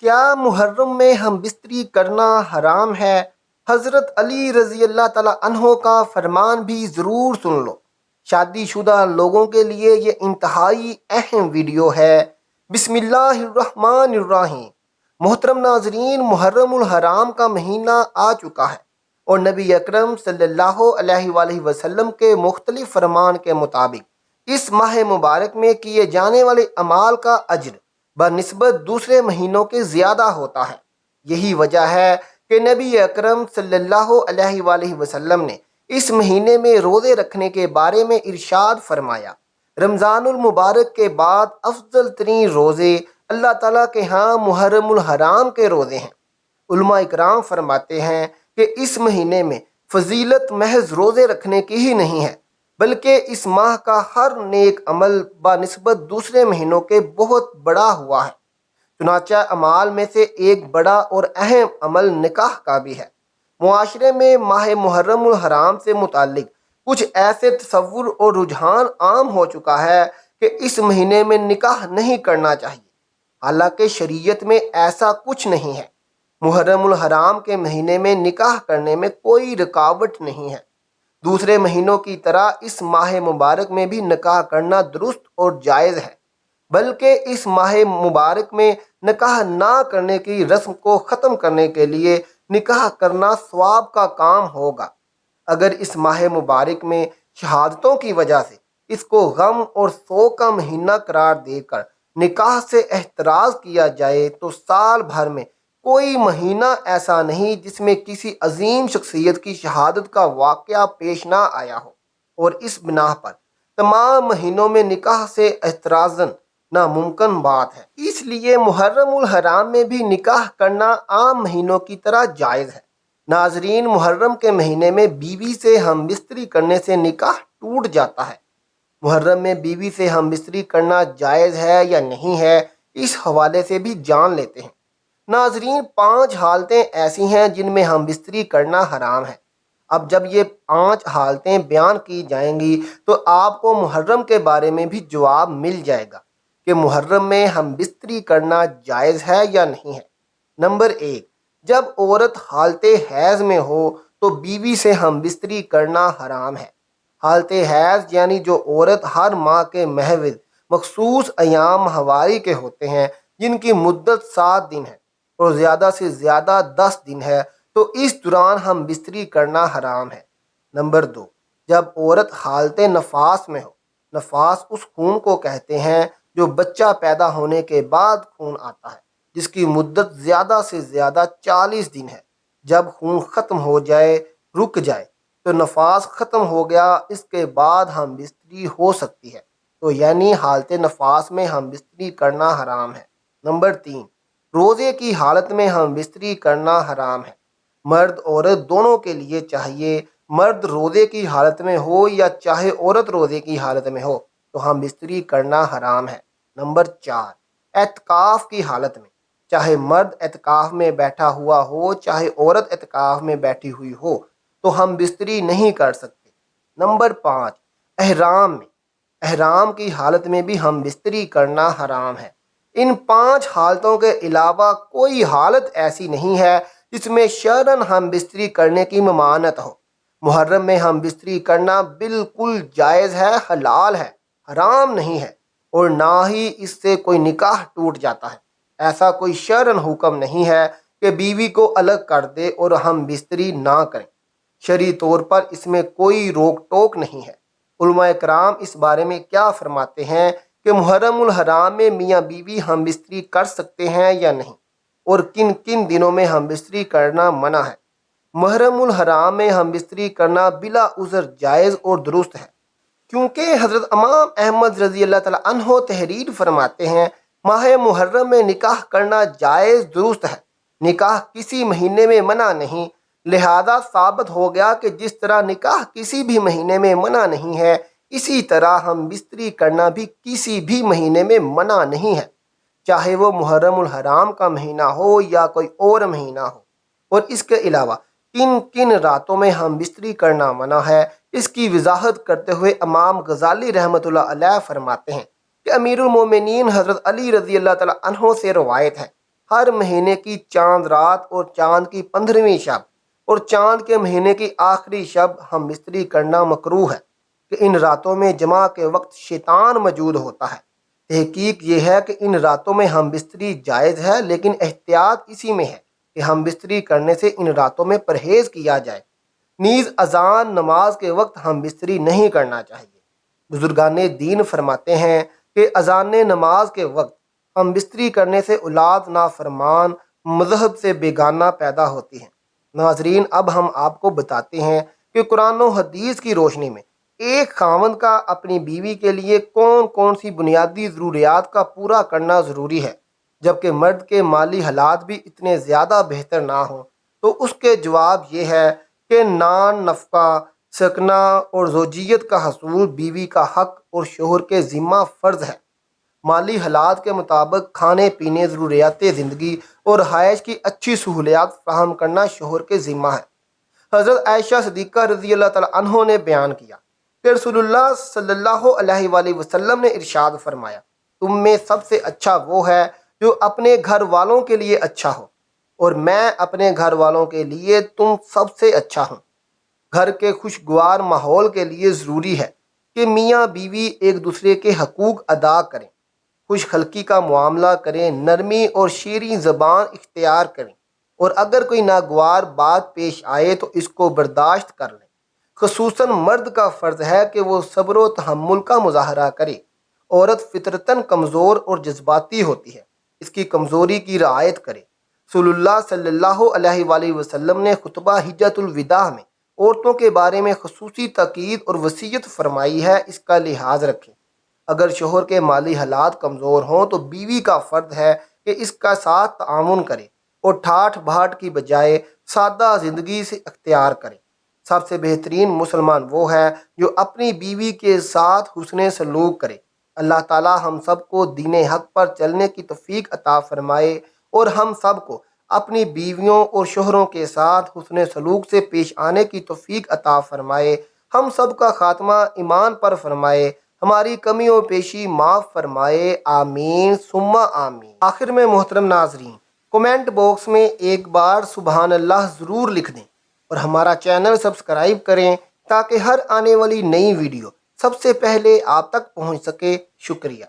کیا محرم میں ہم بستری کرنا حرام ہے؟ حضرت علی رضی اللہ تعالیٰ عنہ کا فرمان بھی ضرور سن لو۔ شادی شدہ لوگوں کے لیے یہ انتہائی اہم ویڈیو ہے۔ بسم اللہ الرحمن الرحیم۔ محترم ناظرین، محرم الحرام کا مہینہ آ چکا ہے اور نبی اکرم صلی اللہ علیہ وآلہ وسلم کے مختلف فرمان کے مطابق اس ماہ مبارک میں کیے جانے والے اعمال کا اجر بنسبت دوسرے مہینوں کے زیادہ ہوتا ہے۔ یہی وجہ ہے کہ نبی اکرم صلی اللہ علیہ وآلہ وسلم نے اس مہینے میں روزے رکھنے کے بارے میں ارشاد فرمایا، رمضان المبارک کے بعد افضل ترین روزے اللہ تعالیٰ کے ہاں محرم الحرام کے روزے ہیں۔ علماء اکرام فرماتے ہیں کہ اس مہینے میں فضیلت محض روزے رکھنے کی ہی نہیں ہے، بلکہ اس ماہ کا ہر نیک عمل بنسبت دوسرے مہینوں کے بہت بڑا ہوا ہے۔ چنانچہ اعمال میں سے ایک بڑا اور اہم عمل نکاح کا بھی ہے۔ معاشرے میں ماہ محرم الحرام سے متعلق کچھ ایسے تصور اور رجحان عام ہو چکا ہے کہ اس مہینے میں نکاح نہیں کرنا چاہیے، حالانکہ شریعت میں ایسا کچھ نہیں ہے۔ محرم الحرام کے مہینے میں نکاح کرنے میں کوئی رکاوٹ نہیں ہے۔ دوسرے مہینوں کی طرح اس ماہ مبارک میں بھی نکاح کرنا درست اور جائز ہے، بلکہ اس ماہ مبارک میں نکاح نہ کرنے کی رسم کو ختم کرنے کے لیے نکاح کرنا ثواب کا کام ہوگا۔ اگر اس ماہ مبارک میں شہادتوں کی وجہ سے اس کو غم اور سوگ کا مہینہ قرار دے کر نکاح سے احتراز کیا جائے تو سال بھر میں کوئی مہینہ ایسا نہیں جس میں کسی عظیم شخصیت کی شہادت کا واقعہ پیش نہ آیا ہو، اور اس بنا پر تمام مہینوں میں نکاح سے احترازاً ناممکن بات ہے۔ اس لیے محرم الحرام میں بھی نکاح کرنا عام مہینوں کی طرح جائز ہے۔ ناظرین، محرم کے مہینے میں بیوی سے ہم بستری کرنے سے نکاح ٹوٹ جاتا ہے۔ محرم میں بیوی سے ہم بستری کرنا جائز ہے یا نہیں ہے، اس حوالے سے بھی جان لیتے ہیں۔ ناظرین، 5 حالتیں ایسی ہیں جن میں ہم بستری کرنا حرام ہے۔ اب جب یہ 5 حالتیں بیان کی جائیں گی تو آپ کو محرم کے بارے میں بھی جواب مل جائے گا کہ محرم میں ہم بستری کرنا جائز ہے یا نہیں ہے۔ نمبر 1، جب عورت حالت حیض میں ہو تو بیوی سے ہم بستری کرنا حرام ہے۔ حالت حیض یعنی جو عورت ہر ماہ کے محض مخصوص ایام ماہواری کے ہوتے ہیں، جن کی مدت 7 دن ہے اور زیادہ سے زیادہ 10 دن ہے، تو اس دوران ہم بستری کرنا حرام ہے۔ نمبر 2، جب عورت حالت نفاس میں ہو۔ نفاس اس خون کو کہتے ہیں جو بچہ پیدا ہونے کے بعد خون آتا ہے، جس کی مدت زیادہ سے زیادہ 40 دن ہے۔ جب خون ختم ہو جائے، رک جائے، تو نفاس ختم ہو گیا، اس کے بعد ہم بستری ہو سکتی ہے، تو یعنی حالت نفاس میں ہم بستری کرنا حرام ہے۔ نمبر 3، روزے کی حالت میں ہم بستری کرنا حرام ہے۔ مرد عورت دونوں کے لیے چاہیے، مرد روزے کی حالت میں ہو یا چاہے عورت روزے کی حالت میں ہو، تو ہم بستری کرنا حرام ہے۔ نمبر 4، اعتکاف کی حالت میں، چاہے مرد اعتکاف میں بیٹھا ہوا ہو چاہے عورت اعتکاف میں بیٹھی ہوئی ہو، تو ہم بستری نہیں کر سکتے۔ نمبر 5، احرام میں، احرام کی حالت میں بھی ہم بستری کرنا حرام ہے۔ ان 5 حالتوں کے علاوہ کوئی حالت ایسی نہیں ہے جس میں شرعاً ہم بستری کرنے کی ممانعت ہو۔ محرم میں ہم بستری کرنا بالکل جائز ہے، حلال ہے، حرام نہیں ہے، اور نہ ہی اس سے کوئی نکاح ٹوٹ جاتا ہے۔ ایسا کوئی شرعاً حکم نہیں ہے کہ بیوی کو الگ کر دے اور ہم بستری نہ کریں۔ شرعی طور پر اس میں کوئی روک ٹوک نہیں ہے۔ علماء کرام اس بارے میں کیا فرماتے ہیں کہ محرم الحرام میں میاں بیوی ہم بستری کر سکتے ہیں یا نہیں، اور کن کن دنوں میں ہم بستری کرنا منع ہے۔ محرم الحرام میں ہم بستری کرنا بلا عذر جائز اور درست ہے، کیونکہ حضرت امام احمد رضی اللہ تعالیٰ عنہ تحریر فرماتے ہیں، ماہ محرم میں نکاح کرنا جائز درست ہے، نکاح کسی مہینے میں منع نہیں۔ لہذا ثابت ہو گیا کہ جس طرح نکاح کسی بھی مہینے میں منع نہیں ہے، اسی طرح ہم بستری کرنا بھی کسی بھی مہینے میں منع نہیں ہے، چاہے وہ محرم الحرام کا مہینہ ہو یا کوئی اور مہینہ ہو۔ اور اس کے علاوہ کن کن راتوں میں ہم بستری کرنا منع ہے، اس کی وضاحت کرتے ہوئے امام غزالی رحمۃ اللہ علیہ فرماتے ہیں کہ امیر المومنین حضرت علی رضی اللہ تعالیٰ عنہ سے روایت ہے ہر مہینے کی چاند رات اور چاند کی 15ویں شب اور چاند کے مہینے کی آخری شب ہم بستری کرنا مکروہ ہے کہ ان راتوں میں جمعہ کے وقت شیطان موجود ہوتا ہے۔ تحقیق یہ ہے کہ ان راتوں میں ہم بستری جائز ہے، لیکن احتیاط اسی میں ہے کہ ہم بستری کرنے سے ان راتوں میں پرہیز کیا جائے۔ نیز اذان نماز کے وقت ہم بستری نہیں کرنا چاہیے۔ بزرگان دین فرماتے ہیں کہ اذان نماز کے وقت ہم بستری کرنے سے اولاد نافرمان مذہب سے بیگانہ پیدا ہوتی ہے۔ ناظرین، اب ہم آپ کو بتاتے ہیں کہ قرآن و حدیث کی روشنی میں ایک خاوند کا اپنی بیوی کے لیے کون کون سی بنیادی ضروریات کا پورا کرنا ضروری ہے، جبکہ مرد کے مالی حالات بھی اتنے زیادہ بہتر نہ ہوں۔ تو اس کے جواب یہ ہے کہ نان نفقہ، سکنہ اور زوجیت کا حصول بیوی کا حق اور شوہر کے ذمہ فرض ہے۔ مالی حالات کے مطابق کھانے پینے، ضروریات زندگی اور رہائش کی اچھی سہولیات فراہم کرنا شوہر کے ذمہ ہے۔ حضرت عائشہ صدیقہ رضی اللہ تعالیٰ عنہ نے بیان کیا کہ رسول اللہ صلی اللہ علیہ وآلہ وسلم نے ارشاد فرمایا، تم میں سب سے اچھا وہ ہے جو اپنے گھر والوں کے لیے اچھا ہو، اور میں اپنے گھر والوں کے لیے تم سب سے اچھا ہوں۔ گھر کے خوشگوار ماحول کے لیے ضروری ہے کہ میاں بیوی ایک دوسرے کے حقوق ادا کریں، خوش خلقی کا معاملہ کریں، نرمی اور شیریں زبان اختیار کریں، اور اگر کوئی ناگوار بات پیش آئے تو اس کو برداشت کر لیں۔ خصوصاً مرد کا فرض ہے کہ وہ صبر و تحمل کا مظاہرہ کرے۔ عورت فطرتاً کمزور اور جذباتی ہوتی ہے، اس کی کمزوری کی رعایت کرے۔ رسول اللہ صلی اللہ علیہ وآلہ وسلم نے خطبہ حجۃ الوداع میں عورتوں کے بارے میں خصوصی تاکید اور وصیت فرمائی ہے، اس کا لحاظ رکھیں۔ اگر شوہر کے مالی حالات کمزور ہوں تو بیوی کا فرض ہے کہ اس کا ساتھ تعاون کرے اور ٹھاٹھ بھاٹ کی بجائے سادہ زندگی سے اختیار کرے۔ سب سے بہترین مسلمان وہ ہے جو اپنی بیوی کے ساتھ حسن سلوک کرے۔ اللہ تعالی ہم سب کو دین حق پر چلنے کی توفیق عطا فرمائے، اور ہم سب کو اپنی بیویوں اور شوہروں کے ساتھ حسن سلوک سے پیش آنے کی توفیق عطا فرمائے۔ ہم سب کا خاتمہ ایمان پر فرمائے، ہماری کمی و پیشی معاف فرمائے، آمین ثم آمین۔ آخر میں محترم ناظرین، کومنٹ باکس میں ایک بار سبحان اللہ ضرور لکھ دیں، اور ہمارا چینل سبسکرائب کریں تاکہ ہر آنے والی نئی ویڈیو سب سے پہلے آپ تک پہنچ سکے۔ شکریہ۔